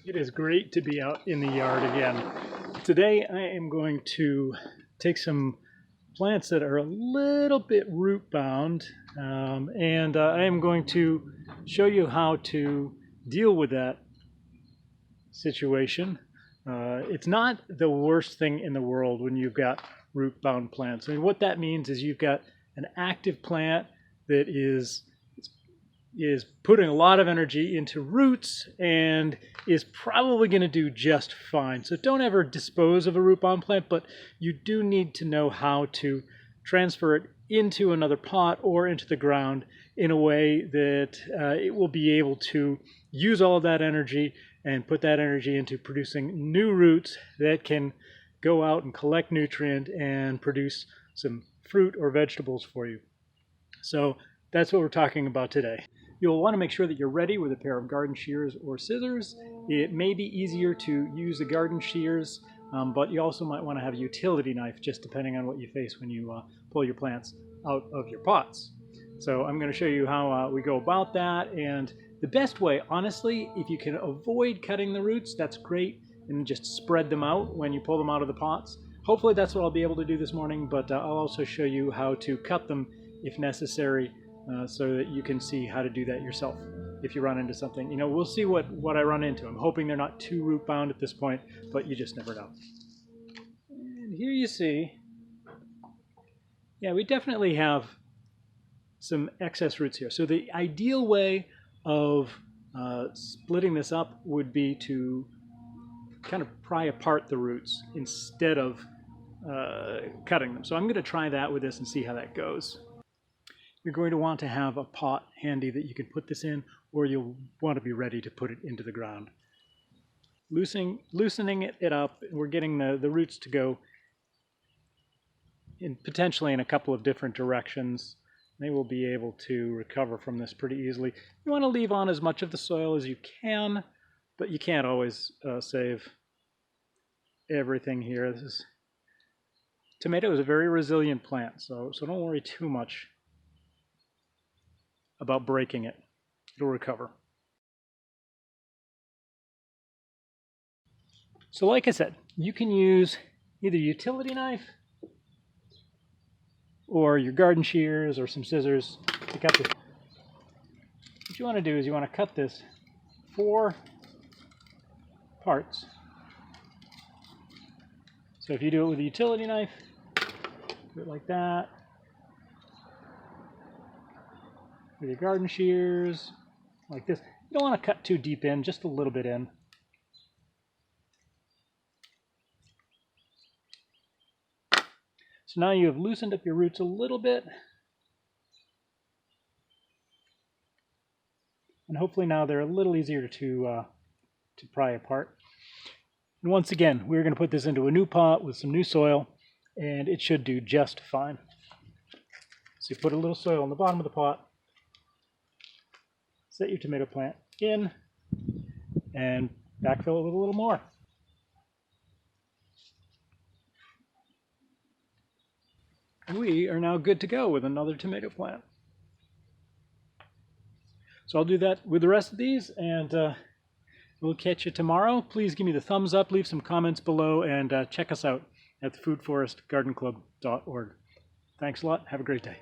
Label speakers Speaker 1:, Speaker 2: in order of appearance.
Speaker 1: It is great to be out in the yard again. Today I am going to take some plants that are a little bit root bound and I am going to show you how to deal with that situation. It's not the worst thing in the world when you've got root bound plants. I mean, what that means is you've got an active plant that is putting a lot of energy into roots and is probably going to do just fine. So don't ever dispose of a root bound plant, but you do need to know how to transfer it into another pot or into the ground in a way that it will be able to use all of that energy and put that energy into producing new roots that can go out and collect nutrient and produce some fruit or vegetables for you. So that's what we're talking about today. You'll want to make sure that you're ready with a pair of garden shears or scissors. It may be easier to use the garden shears, but you also might want to have a utility knife, just depending on what you face when you pull your plants out of your pots. So I'm going to show you how we go about that. And the best way, honestly, if you can avoid cutting the roots, that's great, and just spread them out when you pull them out of the pots. Hopefully that's what I'll be able to do this morning, but I'll also show you how to cut them if necessary, so that you can see how to do that yourself if you run into something. You know, we'll see what I run into. I'm hoping they're not too root bound at this point, but you just never know. And here you see, yeah, we definitely have some excess roots here. So the ideal way of splitting this up would be to kind of pry apart the roots instead of cutting them. So I'm going to try that with this and see how that goes. You're going to want to have a pot handy that you can put this in, or you'll want to be ready to put it into the ground. Loosening it up, we're getting the roots to go potentially in a couple of different directions. They will be able to recover from this pretty easily. You want to leave on as much of the soil as you can, but you can't always save everything here. Tomato is a very resilient plant, so don't worry too much about breaking it. It'll recover. So like I said, you can use either a utility knife or your garden shears or some scissors to cut this. What you want to do is you want to cut this 4 parts. So if you do it with a utility knife, do it like that. With your garden shears, like this. You don't want to cut too deep in, just a little bit in. So now you have loosened up your roots a little bit. And hopefully now they're a little easier to pry apart. And once again, we're going to put this into a new pot with some new soil, and it should do just fine. So you put a little soil on the bottom of the pot, set your tomato plant in, and backfill it with a little more. We are now good to go with another tomato plant. So I'll do that with the rest of these, and we'll catch you tomorrow. Please give me the thumbs up, leave some comments below, and check us out at thefoodforestgardenclub.org. Thanks a lot. Have a great day.